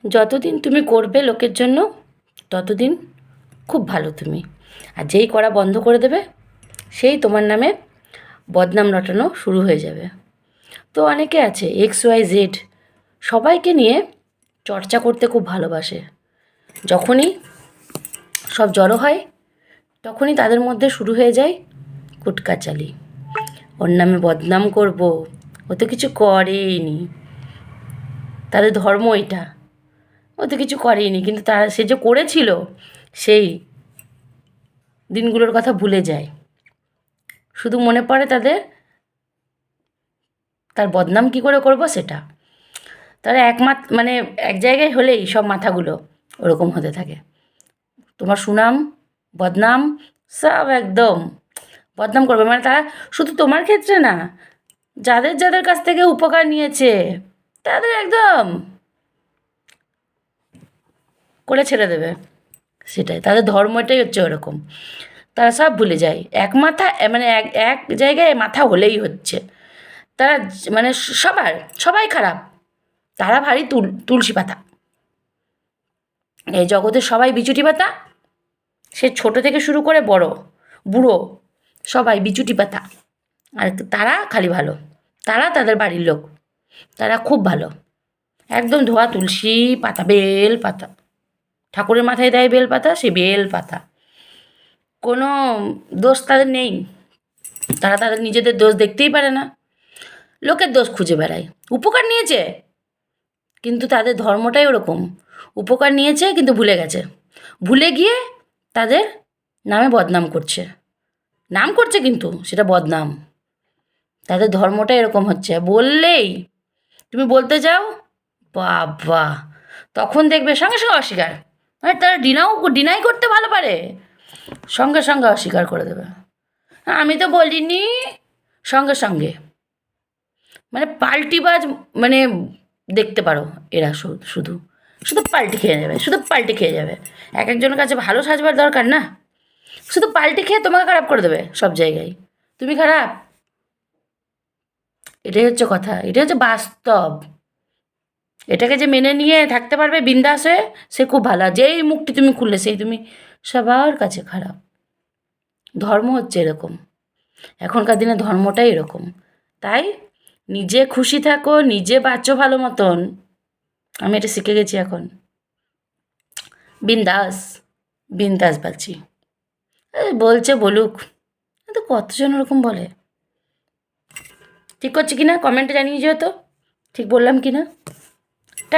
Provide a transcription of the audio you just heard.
যতদিন তুমি করবে লোকের জন্য ততদিন খুব ভালো তুমি। আর যেই করা বন্ধ করে দেবে সেই তোমার নামে বদনাম রটানো শুরু হয়ে যাবে। তো অনেকে আছে XYZ সবাইকে নিয়ে চর্চা করতে খুব ভালোবাসে। যখনই সব জড়ো হয় তখনই তাদের মধ্যে শুরু হয়ে যায় কুটকাচালি। ওর নামে বদনাম করব, ও তো কিছু করেইনি, তাদের ধর্ম এটা, ও তো কিছু করেইনি, কিন্তু তারা সে যে করেছিল সেই দিনগুলোর কথা ভুলে যায়। শুধু মনে পড়ে তাদের তার বদনাম কী করে করব সেটা। তারা মানে এক জায়গায় হলেই সব মাথাগুলো ওরকম হতে থাকে। তোমার সুনাম বদনাম সব একদম বদনাম করবে। মানে তারা শুধু তোমার ক্ষেত্রে না, যাদের যাদের কাছ থেকে উপকার নিয়েছে তাদের একদম করে ছেড়ে দেবে। সেটাই তাদের ধর্মটাই হচ্ছে ওরকম। তারা সব ভুলে যায়, এক মাথা মানে এক এক জায়গায় মাথা হলেই হচ্ছে। তারা মানে সবাই খারাপ, তারা ভারী তুলসী পাতা। এই জগতের সবাই বিচুটি পাতা, সে ছোট থেকে শুরু করে বড় বুড়ো সবাই বিচুটি পাতা। আর তারা খালি ভালো, তারা তাদের বাড়ির লোক, তারা খুব ভালো, একদম ধোয়া তুলসী পাতা, বেল পাতা। ঠাকুরের মাথায় দেয় বেল পাতা, সে বেল পাতা। কোনো দোষ তাদের নেই, তারা তাদের নিজেদের দোষ দেখতেই পারে না, লোকের দোষ খুঁজে বেড়ায়। উপকার নিয়েছে কিন্তু তাদের ধর্মটাই ওরকম, উপকার নিয়েছে কিন্তু ভুলে গেছে, ভুলে গিয়ে তাদের নামে বদনাম করছে, নাম করছে কিন্তু সেটা বদনাম। তাদের ধর্মটা এরকম হচ্ছে। বললেই তুমি বলতে যাও, বাবা, তখন দেখবে সঙ্গে সঙ্গে অস্বীকার। মানে তারা ডিনাই করতে ভালো পারে, সঙ্গে সঙ্গে অস্বীকার করে দেবে। আমি তো বলিনি, সঙ্গে সঙ্গে মানে পাল্টিবাজ। মানে দেখতে পারো এরা শুধু শুধু পাল্টি খেয়ে যাবে, শুধু পাল্টি খেয়ে যাবে। এক একজনের কাছে ভালো সাজবার দরকার না, শুধু পাল্টি খেয়ে তোমাকে খারাপ করে দেবে সব জায়গায়। তুমি খারাপ, এটাই হচ্ছে কথা, এটাই হচ্ছে বাস্তব। এটাকে যে মেনে নিয়ে থাকতে পারবে বিন্দাস হয়ে, সে খুব ভালো। আর যেই মুখটি তুমি খুললে সেই তুমি সবার কাছে খারাপ। ধর্ম হচ্ছে এরকম, এখনকার দিনে ধর্মটাই এরকম। তাই নিজে খুশি থাকো, নিজে বাঁচো ভালো মতন। আমি এটা শিখে গেছি এখন, বিন্দাস বিন্দাস বাঁচি। বলছে বলুক, তো কতজন ওরকম বলে। ঠিক করছি কি না কমেন্টে জানিয়ে যেও তো, ঠিক বললাম কি না।